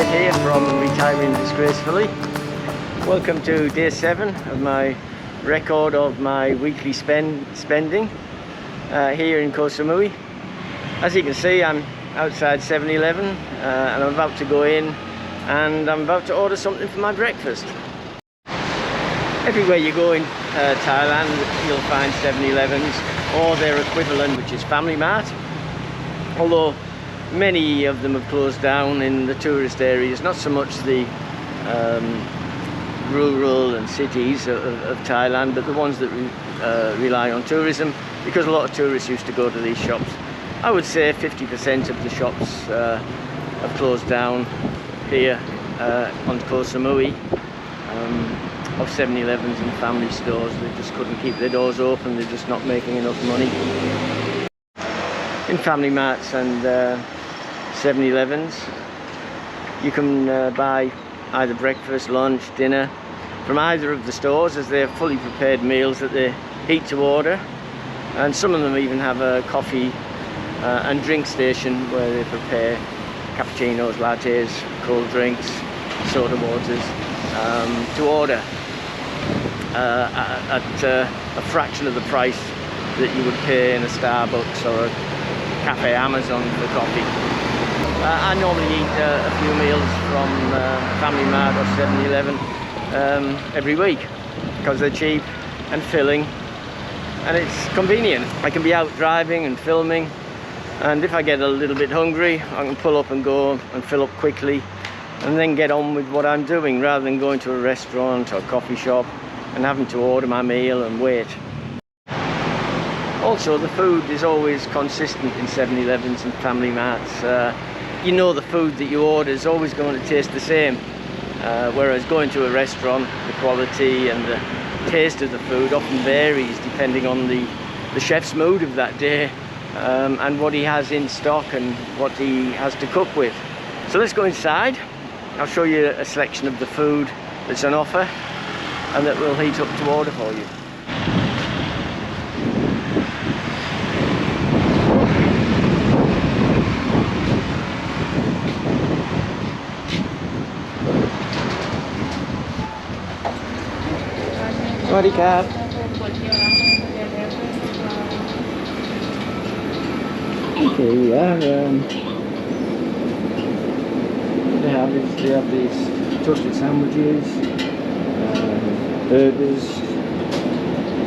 update here from Retiring Disgracefully. Welcome to day 7 of my record of my weekly spending here in Koh Samui. As you can see, I'm outside 7-Eleven and I'm about to go in and I'm about to order something for my breakfast. Everywhere you go in Thailand, you'll find 7-Elevens or their equivalent, which is Family Mart. Although many of them have closed down in the tourist areas, not so much the rural and cities of Thailand, but the ones that rely on tourism, because a lot of tourists used to go to these shops. I would say 50% of the shops have closed down here on Koh Samui, of 7-Elevens and family stores. They just couldn't keep their doors open, they're just not making enough money. In Family Marts and 7-Elevens, you can buy either breakfast, lunch, dinner from either of the stores, as they're fully prepared meals that they heat to order, and some of them even have a coffee and drink station where they prepare cappuccinos, lattes, cold drinks, soda waters to order at a fraction of the price that you would pay in a Starbucks or a Cafe Amazon for coffee. I normally eat a few meals from Family Mart or 7-Eleven every week because they're cheap and filling and it's convenient. I can be out driving and filming, and if I get a little bit hungry I can pull up and go and fill up quickly and then get on with what I'm doing, rather than going to a restaurant or coffee shop and having to order my meal and wait. Also, the food is always consistent in 7-Elevens and Family Marts. You know the food that you order is always going to taste the same, whereas going to a restaurant, the quality and the taste of the food often varies depending on the chef's mood of that day and what he has in stock and what he has to cook with. So let's go inside. I'll show you a selection of the food that's on offer and that we'll heat up to order for you. Sawasdee krab. Okay, we are. They have these toasted sandwiches, burgers,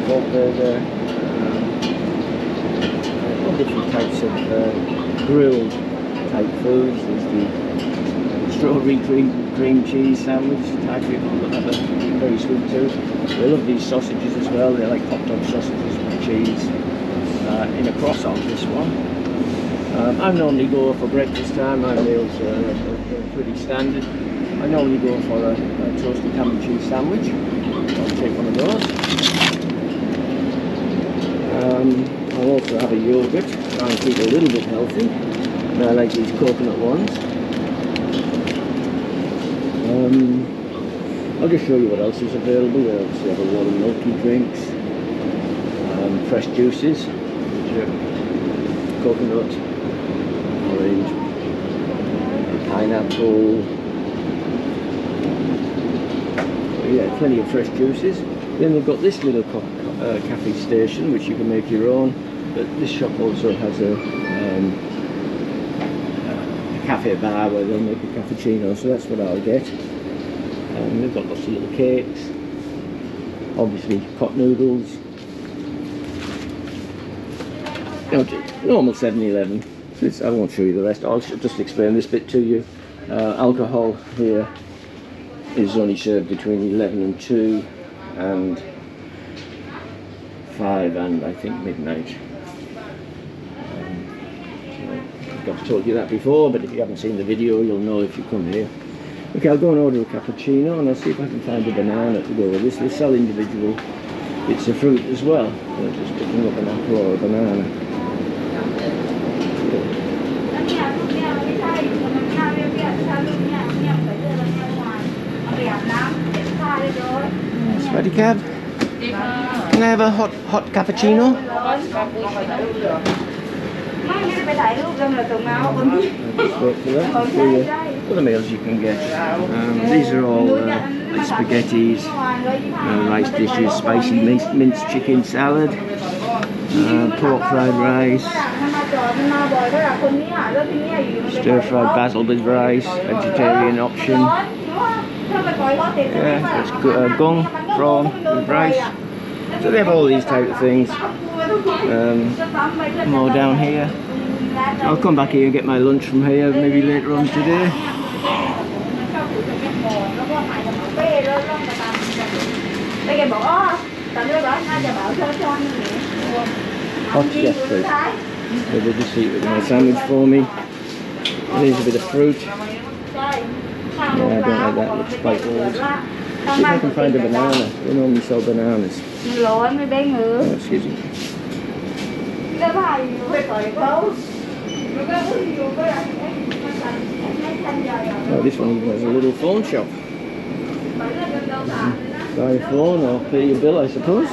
pork burger, all different types of grilled type foods. There's the strawberry cream cheese sandwich. Thai people have a very sweet tooth. They love these sausages as well. They're like hot dog sausages with cheese in a croissant, this one. I normally go for breakfast time. My meals are pretty standard. I normally go for a toasted ham and cheese sandwich. I'll take one of those. I'll also have a yogurt, try and keep it a little bit healthy. And I like these coconut ones. I'll just show you what else is available. We obviously have a lot of milky drinks, fresh juices, which are coconut, orange, pineapple. Yeah, plenty of fresh juices. Then they've got this little cafe station which you can make your own, but this shop also has a cafe bar where they'll make a cappuccino, so that's what I'll get. They've got lots of little cakes, obviously pot noodles. Normal 7-Eleven. I won't show you the rest, I'll just explain this bit to you. Alcohol here is only served between 11 and 2 and 5 and I think midnight. I've told you that before, but if you haven't seen the video you'll know if you come here. Okay, I'll go and order a cappuccino and I'll see if I can find a banana to go with this. They sell individual bits of fruit as well. So just picking up an apple or a banana. Sawasdee krab. Can I have a hot cappuccino? Just wait for that. other meals you can get. These are all like spaghettis, rice dishes, spicy minced chicken salad, pork fried rice, stir fried basil with rice, vegetarian option. Yeah, it's gung prawn with rice. So they have all these type of things. More down here. So I'll come back here and get my lunch from here maybe later on today. Hot, yes please. So they just eat with my sandwich for me. There's a bit of fruit. Yeah, I don't like that, it looks quite old. See if I can find a banana. They normally sell bananas. Oh, excuse me. Oh, this one even has a little phone shop. Buy a phone or pay your bill, I suppose.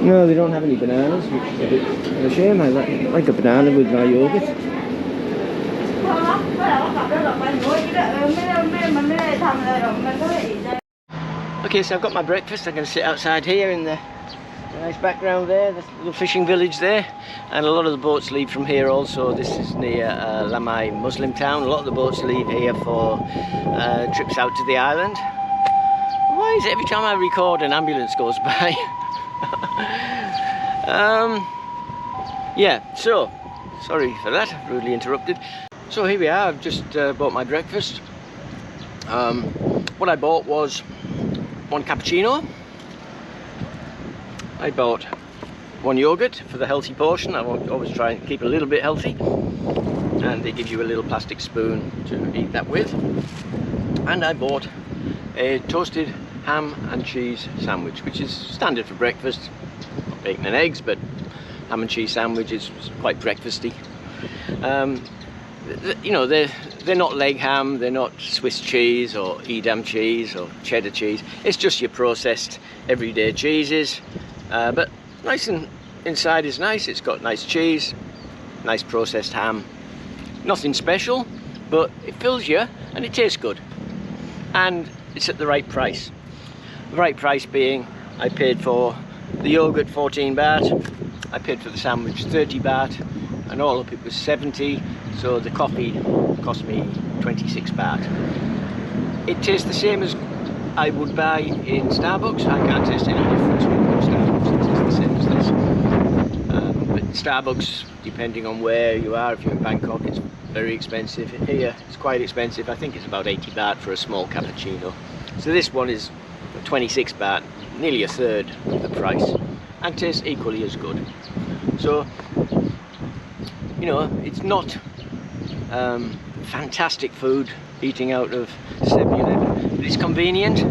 No, they don't have any bananas, which is a bit of a shame. I like a banana with my yogurt. Okay, so I've got my breakfast. I'm going to sit outside here in the nice background there, the little fishing village there, and a lot of the boats leave from here also. This is near Lamai Muslim town. A lot of the boats leave here for trips out to the island. Why is it every time I record an ambulance goes by? Yeah, so sorry for that, rudely interrupted. So here we are. I've just bought my breakfast. What I bought was one cappuccino. I bought one yogurt for the healthy portion. I always try and keep it a little bit healthy, and they give you a little plastic spoon to eat that with. And I bought a toasted ham and cheese sandwich, which is standard for breakfast. Not bacon and eggs, but ham and cheese sandwich is quite breakfasty. You know, they're not leg ham, they're not Swiss cheese or Edam cheese or cheddar cheese. It's just your processed everyday cheeses, but nice, and inside is nice. It's got nice cheese, nice processed ham. Nothing special, but it fills you and it tastes good. And it's at the right price. The right price being, I paid for the yogurt 14 baht, I paid for the sandwich 30 baht, and all up it was 70, so the coffee cost me 26 baht. It tastes the same as I would buy in Starbucks. I can't taste any difference when you go to Starbucks. It tastes the same as this. But Starbucks, depending on where you are, if you're in Bangkok, it's very expensive. Here it's quite expensive. I think it's about 80 baht for a small cappuccino. So this one is 26 baht, nearly a third of the price, and tastes equally as good. So, you know, it's not fantastic food eating out of 7-Eleven, but it's convenient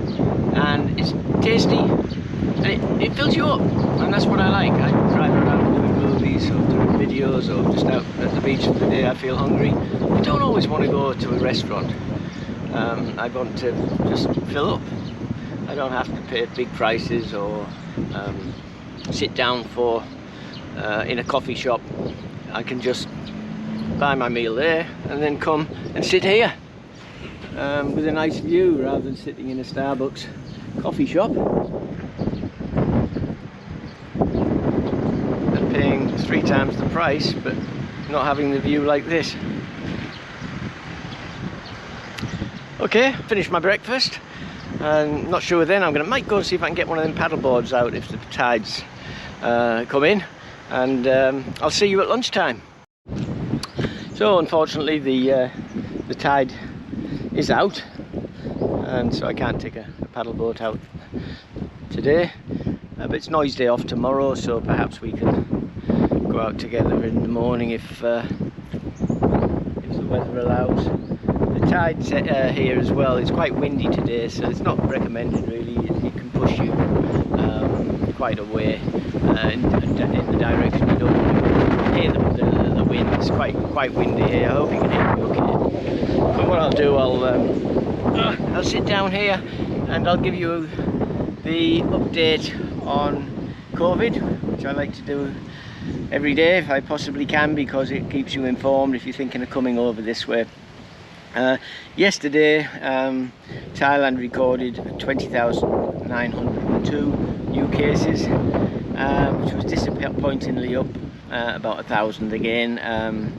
and it's tasty, and it fills you up, and that's what I like. I drive around doing movies or doing videos or just out at the beach for the day I feel hungry. I don't always want to go to a restaurant. I want to just fill up. I don't have to pay big prices or sit down for in a coffee shop. I can just buy my meal there and then come and sit here with a nice view rather than sitting in a Starbucks coffee shop and paying 3 times the price but not having the view like this. Okay, finished my breakfast. Not sure then, might go and see if I can get one of them paddle boards out if the tides come in, and I'll see you at lunchtime. So unfortunately the tide is out, and so I can't take a paddle boat out today, but it's Noise Day off tomorrow, so perhaps we can go out together in the morning if the weather allows. The tide here as well, it's quite windy today, so it's not recommended really. It can push you quite away in the direction you don't hear the wind. It's quite windy here. I hope you can hear me okay. But what I'll do, I'll sit down here and I'll give you the update on COVID, which I like to do every day if I possibly can, because it keeps you informed if you're thinking of coming over this way. Yesterday, Thailand recorded 20,902 new cases, which was disappointingly up about 1,000 again. And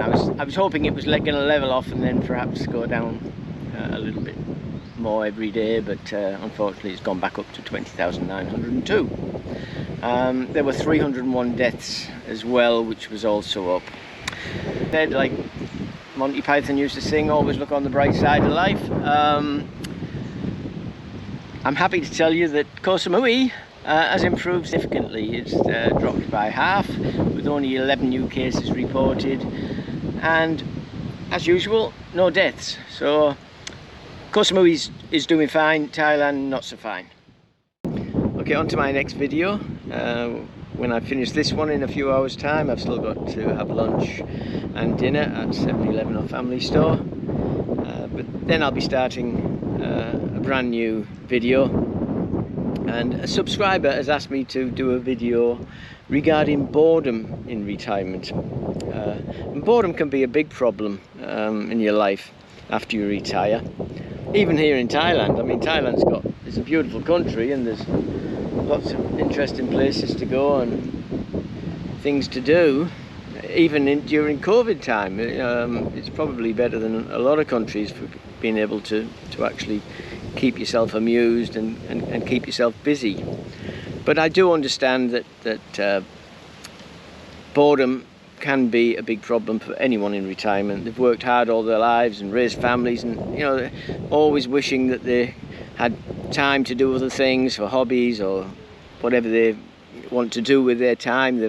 I was hoping it was going to level off and then perhaps go down a little bit more every day, but unfortunately it's gone back up to 20,902. There were 301 deaths as well, which was also up. Like Monty Python used to sing, always look on the bright side of life. I'm happy to tell you that Koh Samui has improved significantly. It's dropped by half, with only 11 new cases reported, and as usual, no deaths. So Koh Samui is doing fine, Thailand not so fine. Okay, on to my next video. When I finish this one in a few hours time, I've still got to have lunch and dinner at 7-Eleven or Family Store, but then I'll be starting a brand new video. And a subscriber has asked me to do a video regarding boredom in retirement. And boredom can be a big problem in your life after you retire. Even here in Thailand, I mean, it's a beautiful country and there's lots of interesting places to go and things to do. Even during COVID time, it's probably better than a lot of countries for being able to actually keep yourself amused and keep yourself busy. But I do understand that boredom can be a big problem for anyone in retirement. They've worked hard all their lives and raised families, and they're always wishing that they had time to do other things, for hobbies or whatever they want to do with their time.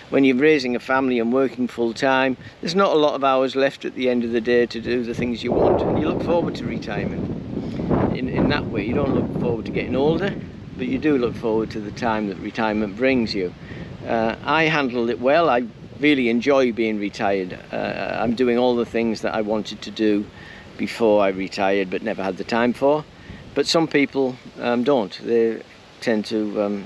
When you're raising a family and working full time, there's not a lot of hours left at the end of the day to do the things you want, and you look forward to retirement in that way. You don't look forward to getting older, but you do look forward to the time that retirement brings you. I handled it well. I really enjoy being retired. I'm doing all the things that I wanted to do before I retired but never had the time for. But some people don't. They tend to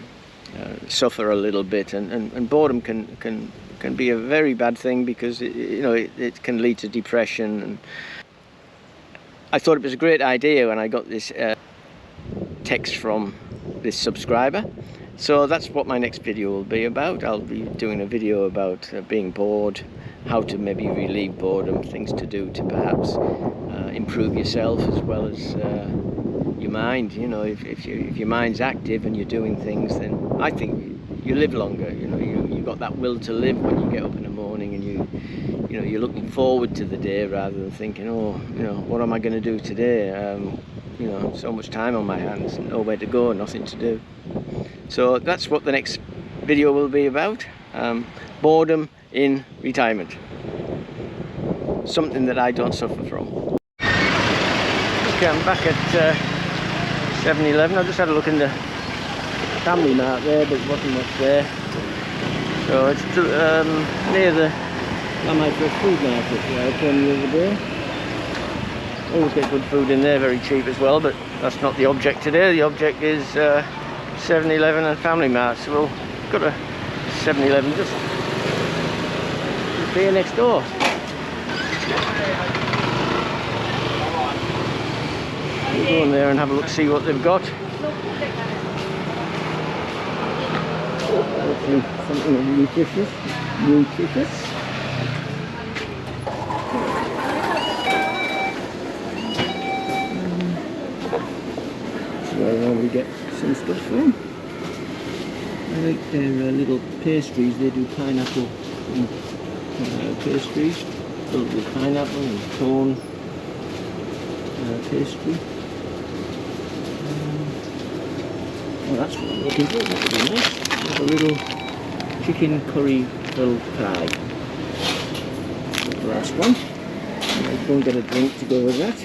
suffer a little bit, and boredom can be a very bad thing, because it can lead to depression. And I thought it was a great idea when I got this text from this subscriber. So that's what my next video will be about. I'll be doing a video about being bored, how to maybe relieve boredom, things to do to perhaps improve yourself as well as your mind. If your mind's active and you're doing things, then I think you live longer. You've got that will to live when you get up in the morning, and you're looking forward to the day rather than thinking, what am I going to do today? So much time on my hands, nowhere to go, nothing to do. So that's what the next video will be about. Boredom in retirement. Something that I don't suffer from. Okay, I'm back at 7-Eleven. I just had a look in the Family Mart there, but there wasn't much there. So it's near the food market where I came the other day. Always get good food in there, very cheap as well, but that's not the object today. The object is 7-Eleven and Family Mart. So we'll go to 7-Eleven just here next door. We'll go in there and have a look, see what they've got. Hopefully something nutritious. Where I normally get some stuff from. I like their little pastries. They do pineapple pastries filled with pineapple and cone pastry. Well, that's what I'm looking for. That would be nice. There's a little chicken curry filled pie. That's the last one. And I'll go and get a drink to go with that.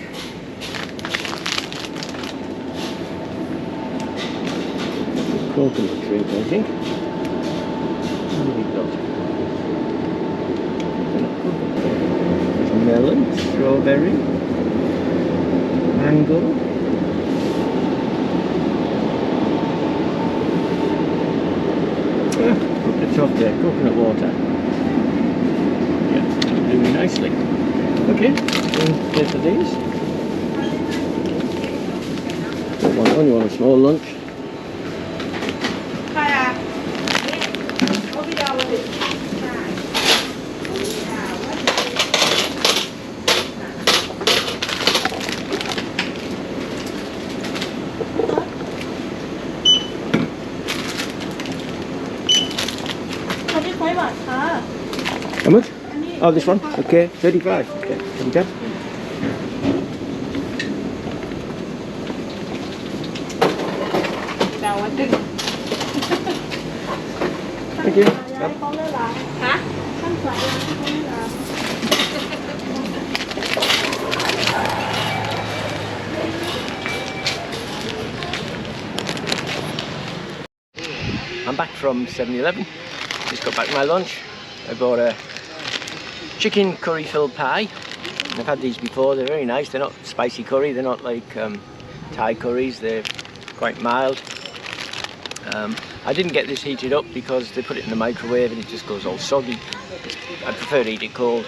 Coconut drink, I think. What have we got? There's melon, strawberry, mango. Up the top there, coconut water. Yeah, doing nicely. pay for these. Only want a small lunch. How much? Oh, this one? Okay, 35. Okay, come on. Thank you. I'm back from 7-Eleven. Just got back my lunch. I bought a chicken curry filled pie. I've had these before. They're very nice. They're not spicy curry. They're not like Thai curries. They're quite mild. I didn't get this heated up because they put it in the microwave and it just goes all soggy. I prefer to eat it cold.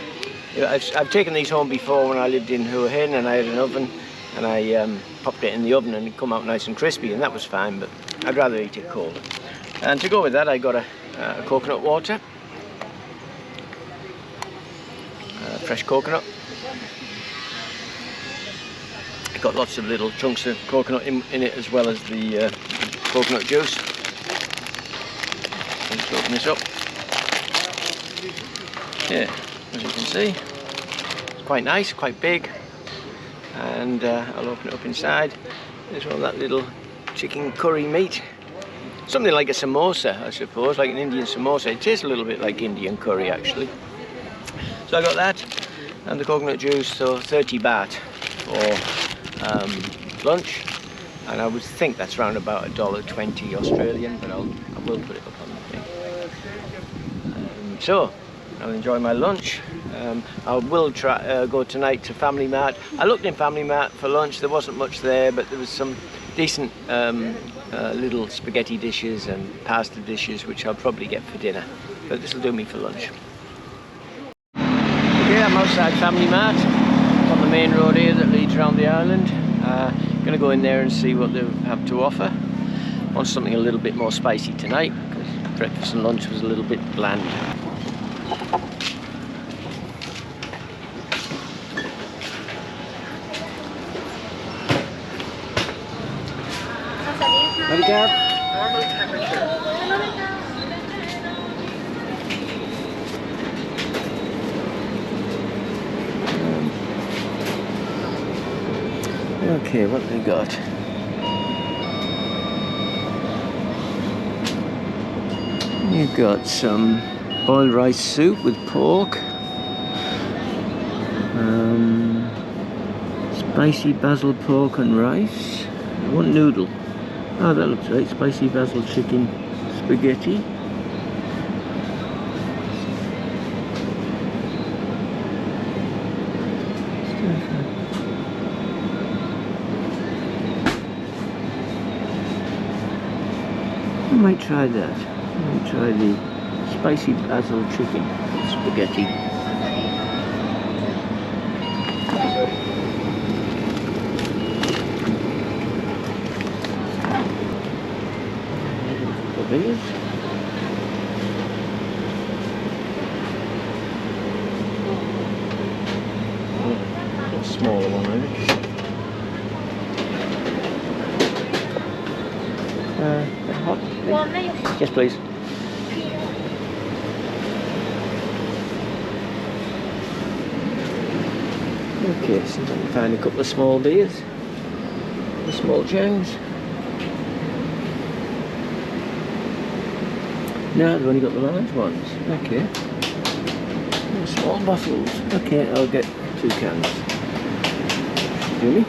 I've taken these home before when I lived in Hua Hin, and I had an oven and I popped it in the oven and it come out nice and crispy, and that was fine, but I'd rather eat it cold. And to go with that, I got a coconut water, fresh coconut. It got lots of little chunks of coconut in it, as well as the coconut juice. Let's open this up. Yeah, as you can see, it's quite nice, quite big. And I'll open it up inside. There's all that little chicken curry meat. Something like a samosa, I suppose, like an Indian samosa. It tastes a little bit like Indian curry, actually. So I got that and the coconut juice, so 30 baht for lunch. And I would think that's around about $1.20 Australian, but I will put it up on the thing. So I'll enjoy my lunch. I will try go tonight to Family Mart. I looked in Family Mart for lunch. There wasn't much there, but there was some decent little spaghetti dishes and pasta dishes, which I'll probably get for dinner. But this will do me for lunch. Okay, I'm outside Family Mart. It's on the main road here that leads around the island. Going to go in there and see what they have to offer. Want something a little bit more spicy tonight, because breakfast and lunch was a little bit bland. Normal temperature. Okay, what have they got? You've got some boiled rice soup with pork, spicy basil pork and rice, one noodle. Oh, that looks right, spicy basil chicken spaghetti. I might try that. I might try the spicy basil chicken spaghetti. These. A smaller one, maybe. Hot? Yes, please. Okay, so I can find a couple of small beers, the small changs. No, they've only got the large ones. Okay. Small bottles. Okay, I'll get 2 cans. Do me?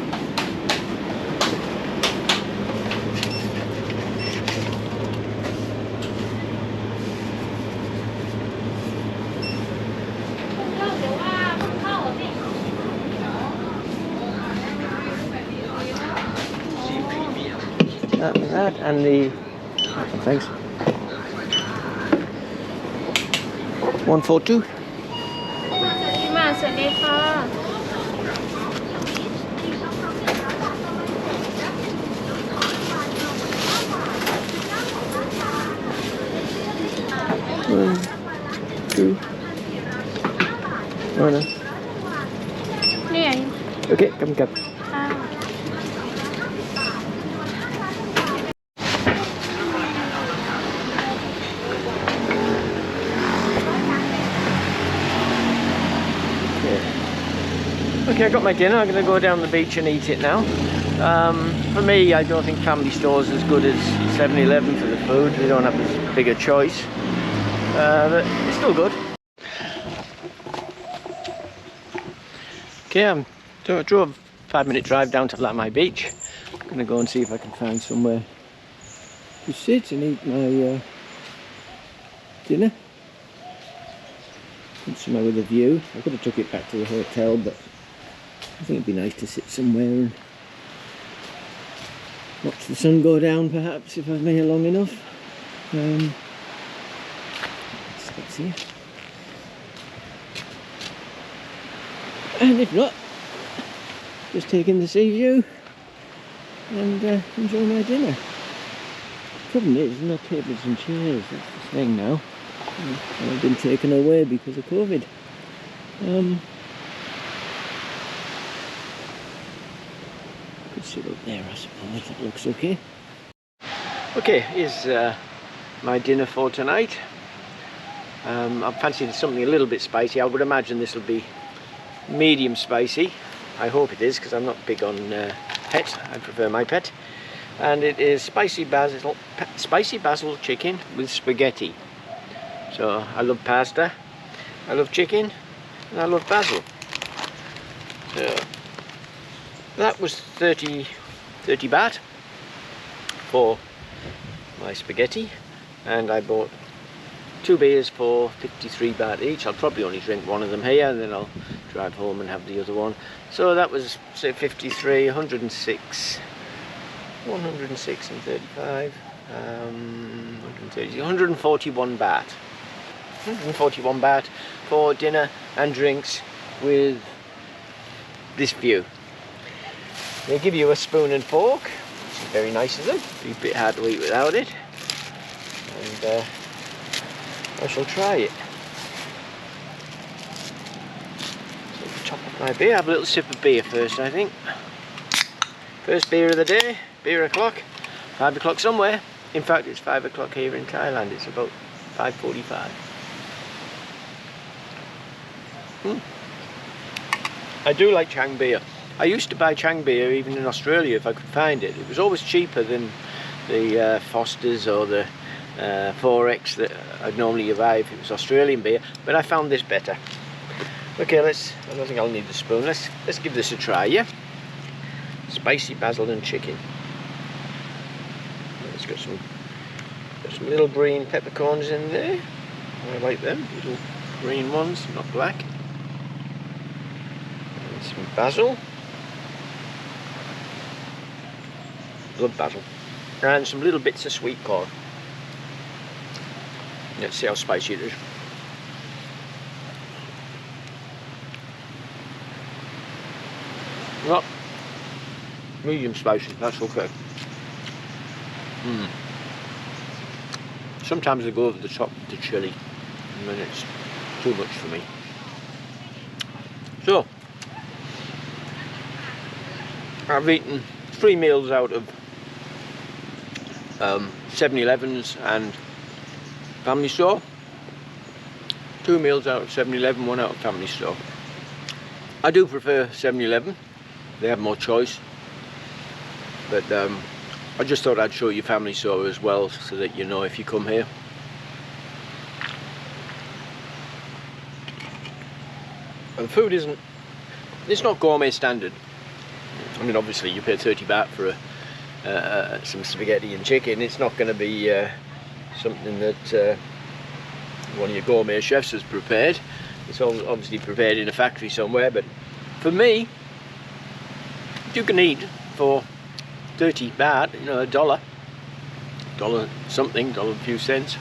That and the... Thanks. 142. Oh no. นี่ไง Okay, come. ข้าว Okay, I got my dinner. I'm going to go down the beach and eat it now. For me, I don't think family stores as good as 7-Eleven for the food. They don't have as big a choice, but it's still good. Okay, I drove a 5-minute drive down to Lamai Beach. I'm going to go and see if I can find somewhere to sit and eat my dinner. Somewhere with a view. I could have took it back to the hotel, but I think it'd be nice to sit somewhere and watch the sun go down, perhaps, if I've been here long enough. Let's see. And if not, just take in the sea view and enjoy my dinner. Problem is, no tables and chairs. That's the thing now. They've been taken away because of COVID. Could sit up there, I suppose. That looks okay. Okay, here's my dinner for tonight. I fancied something a little bit spicy. I would imagine this will be medium spicy. I hope it is, because I'm not big on pet. I prefer my pet. And it is spicy basil chicken with spaghetti. So I love pasta, I love chicken, and I love basil. So that was 30 baht for my spaghetti, and I bought 2 beers for 53 baht each. I'll probably only drink one of them here, and then I'll drive home and have the other one. So that was, say, 53, 106 and 35, 130, 141 baht. 141 baht for dinner and drinks with this view. They give you a spoon and fork, which is very nice of them. It'd be a bit hard to eat without it. And I shall try it. So top up my beer, have a little sip of beer first, I think. First beer of the day, beer o'clock, 5 o'clock somewhere. In fact, it's 5 o'clock here in Thailand, it's about 5:45. I do like Chang beer. I used to buy Chang beer even in Australia if I could find it. It was always cheaper than the Foster's or the 4X that I'd normally buy if it was Australian beer, but I found this better. Okay, I don't think I'll need the spoon. Let's give this a try, yeah? Spicy basil and chicken. It's got some little green peppercorns in there. I like them, little green ones, not black. And some basil. Love basil. And some little bits of sweet corn. Let's see how spicy it is. Not medium spicy, that's okay. Sometimes I go over the top with the chilli, and then it's too much for me. So, I've eaten 3 meals out of 7-Elevens and Family Store. 2 meals out of 7-Eleven, 1 out of Family Store. I do prefer 7-Eleven. They have more choice. But I just thought I'd show you Family Store as well, so that you know if you come here. And the food it's not gourmet standard. I mean, obviously you pay 30 baht for some spaghetti and chicken. It's not going to be something that one of your gourmet chefs has prepared. It's all obviously prepared in a factory somewhere, but for me, you can eat for 30 baht, you know, $1 something, $1 a few cents.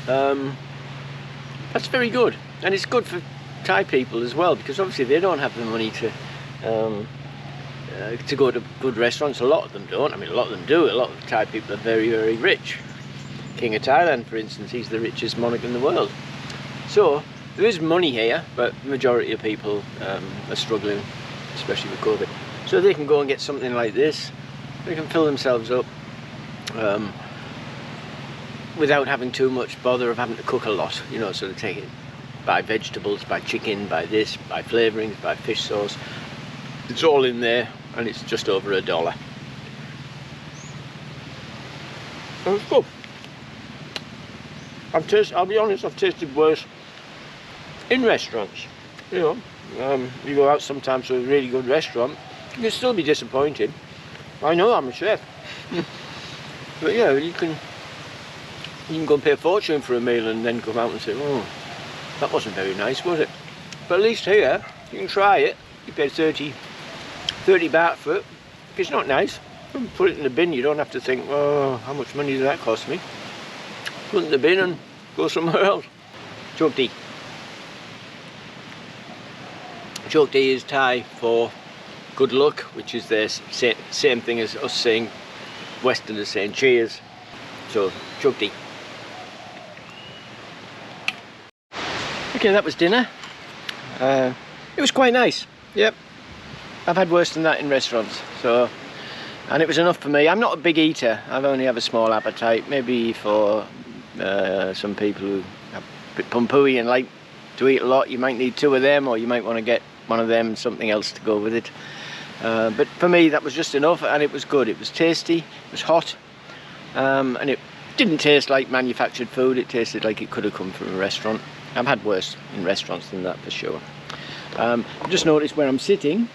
That's very good, and it's good for Thai people as well, because obviously they don't have the money to go to good restaurants. A lot of them don't. I mean, a lot of them do. A lot of Thai people are very, very rich. King of Thailand, for instance, he's the richest monarch in the world. So There is money here, but the majority of people are struggling, especially with COVID. So they can go and get something like this. They can fill themselves up without having too much bother of having to cook a lot, you know, so they take it, buy vegetables, buy chicken, buy this, buy flavourings, buy fish sauce. It's all in there, and it's just over $1. And it's good. I'll be honest, I've tasted worse in restaurants. You know, you go out sometimes to a really good restaurant, you can still be disappointed. I know, I'm a chef. But yeah, you can go and pay a fortune for a meal and then come out and say, oh, that wasn't very nice, was it? But at least here, you can try it. You pay 30 baht for it. If it's not nice, put it in the bin. You don't have to think, oh, how much money did that cost me? Put it in the bin and go somewhere else. Chok Ti. Chok Ti is Thai for good luck, which is the same thing as us saying, Westerners saying cheers. So, Chok Ti. Okay, that was dinner. It was quite nice. Yep. I've had worse than that in restaurants. So, and it was enough for me. I'm not a big eater. I only have a small appetite. Maybe for some people who are a bit pumpooey and like to eat a lot, you might need 2 of them, or you might want to get one of them and something else to go with it. But for me, that was just enough, and it was good. It was tasty, it was hot, and it didn't taste like manufactured food. It tasted like it could have come from a restaurant. I've had worse in restaurants than that for sure. Just noticed where I'm sitting.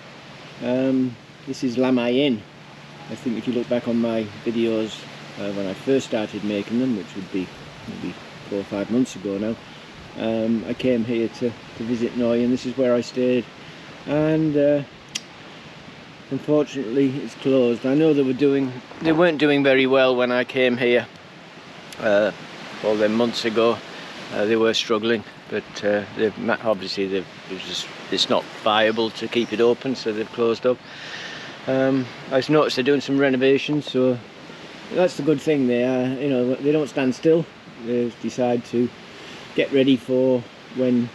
This is Lamai Inn. I think if you look back on my videos when I first started making them, which would be maybe 4 or 5 months ago now, I came here to visit Noi, and this is where I stayed. And unfortunately, it's closed. I know they weren't doing very well when I came here all them months ago. They were struggling, but it's not viable to keep it open, so they've closed up. I've noticed they're doing some renovations, so that's the good thing. You know, they don't stand still. They decide to get ready for when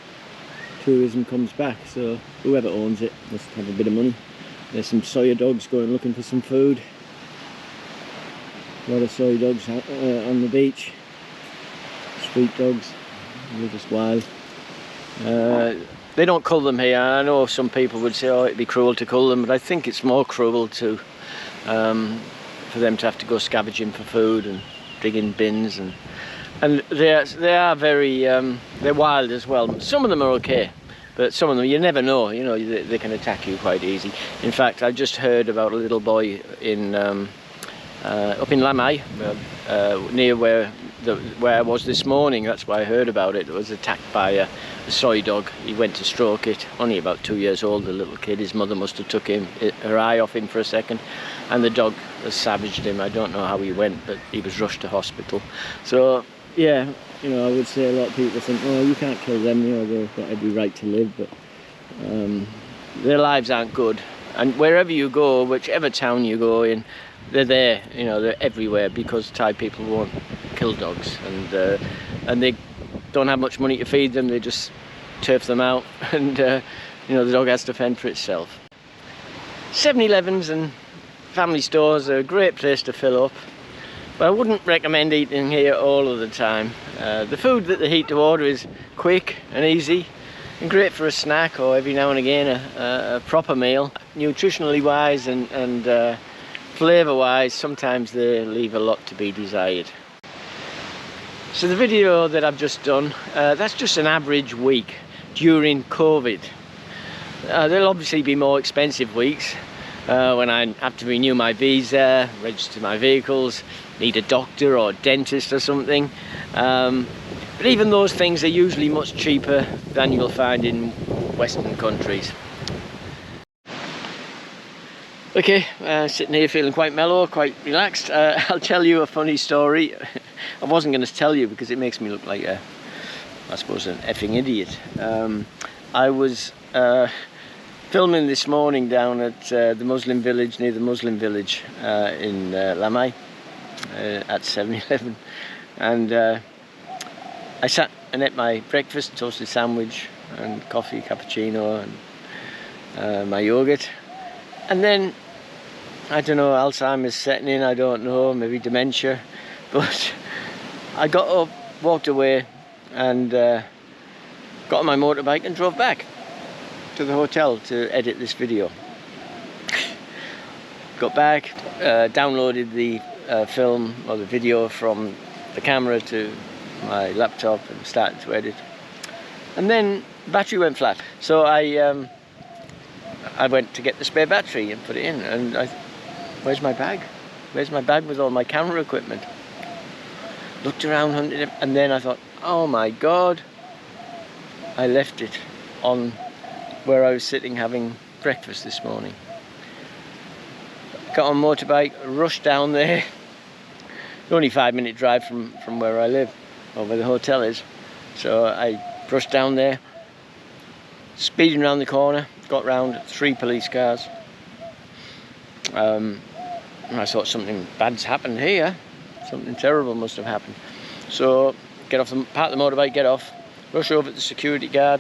tourism comes back. So whoever owns it must have a bit of money. There's some soya dogs going looking for some food. A lot of soy dogs on the beach. Street dogs. They're just wild. They don't cull them here. I know some people would say, oh, it'd be cruel to cull them, but I think it's more cruel to for them to have to go scavenging for food and dig in bins, and they are very they're wild as well. Some of them are okay, but some of them you never know. You know, they can attack you quite easy. In fact, I just heard about a little boy in up in Lamai, near where I was this morning. That's why I heard about it. It was attacked by a soy dog. He went to stroke it, only about 2 years old, the little kid. His mother must have took her eye off him for a second, and the dog has savaged him. I don't know how he went, but he was rushed to hospital. So yeah, you know, I would say a lot of people think, oh, you can't kill them, you know, they've got every right to live, but their lives aren't good. And wherever you go, whichever town you go in, they're there, you know, they're everywhere, because Thai people won't kill dogs, and they don't have much money to feed them. They just turf them out, and you know, the dog has to fend for itself. 7-Elevens and family stores are a great place to fill up, but I wouldn't recommend eating here all of the time. The food that they heat to order is quick and easy, and great for a snack, or every now and again a proper meal. Nutritionally wise and flavour wise, sometimes they leave a lot to be desired. So the video that I've just done, that's just an average week during COVID. There'll obviously be more expensive weeks when I have to renew my visa, register my vehicles, need a doctor or a dentist or something. But even those things are usually much cheaper than you'll find in Western countries. Okay, sitting here feeling quite mellow, quite relaxed. I'll tell you a funny story. I wasn't going to tell you because it makes me look like I suppose an effing idiot. I was filming this morning down at the Muslim village, near the Muslim village in Lamai, at 7-Eleven, and I sat and ate my breakfast, toasted sandwich and coffee, cappuccino, and my yogurt. And then, I don't know, Alzheimer's setting in, I don't know, maybe dementia. But I got up, walked away, and got on my motorbike and drove back to the hotel to edit this video. Got back, downloaded the film or the video from the camera to my laptop and started to edit. And then the battery went flat. So I went to get the spare battery and put it in, and where's my bag? Where's my bag with all my camera equipment? Looked around, hunted it, and then I thought, oh my God, I left it on where I was sitting having breakfast this morning. Got on motorbike, rushed down there. Only 5-minute drive from where I live, or where the hotel is. So I rushed down there, speeding around the corner, got round 3 police cars. And I thought something bad's happened here. Something terrible must have happened. So park the motorbike, get off, rush over to the security guard,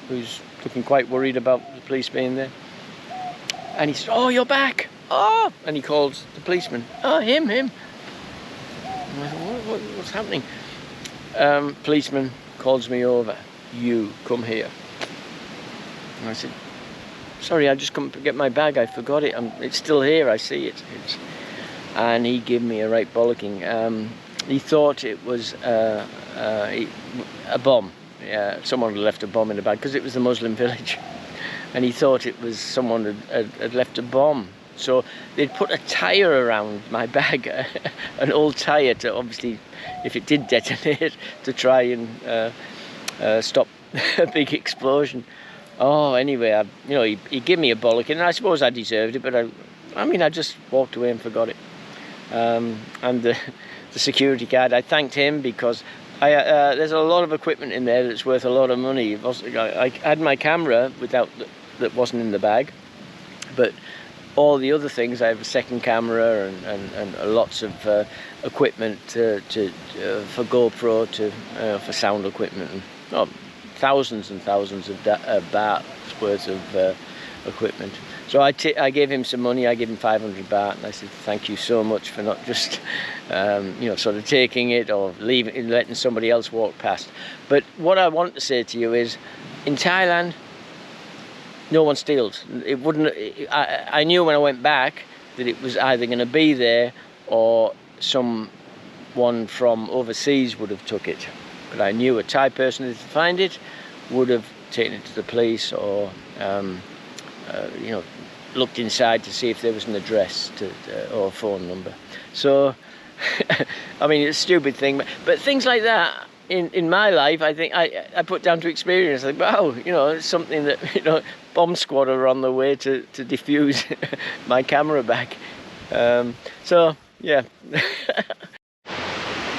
who's looking quite worried about the police being there. And he said, oh, you're back. Oh, and he calls the policeman. Oh, him. And I thought, what's happening? Policeman calls me over. You come here. And I said, sorry, I just come to get my bag. I forgot it. It's still here. I see it. And he gave me a right bollocking. He thought it was a bomb. Yeah, someone had left a bomb in the bag because it was a Muslim village, and he thought it was someone had left a bomb. So they'd put a tyre around my bag, an old tyre, to obviously, if it did detonate, to try and stop a big explosion. Oh, anyway, he gave me a bollocking, and I suppose I deserved it, but I just walked away and forgot it. And the security guard, I thanked him because there's a lot of equipment in there that's worth a lot of money. I had my camera that wasn't in the bag, but all the other things, I have a second camera and lots of equipment for GoPro, for sound equipment, and thousands and thousands of bahts worth of equipment. So I gave him some money. I gave him 500 baht, and I said thank you so much for not just sort of taking it or letting somebody else walk past. But what I want to say to you is, in Thailand, no one steals. It wouldn't. I knew when I went back that it was either going to be there or someone from overseas would have took it. But I knew a Thai person, if they find it, would have taken it to the police or looked inside to see if there was an address or a phone number. So, I mean, it's a stupid thing, but things like that in my life, I think I put down to experience. Like, wow, it's something that bomb squad are on the way to defuse my camera back. So yeah.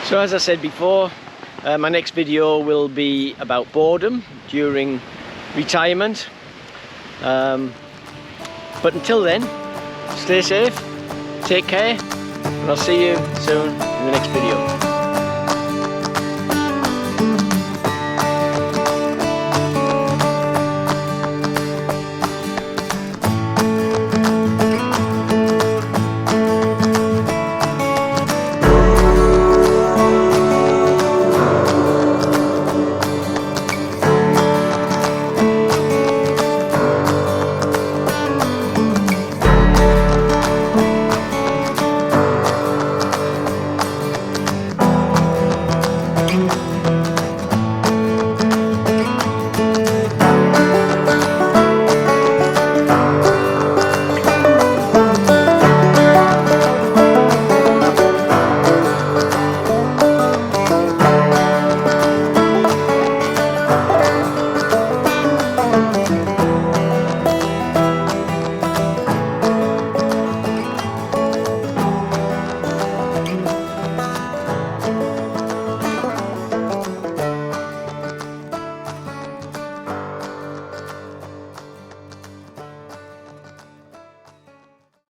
So as I said before, my next video will be about boredom during retirement. But until then, stay safe, take care, and I'll see you soon in the next video.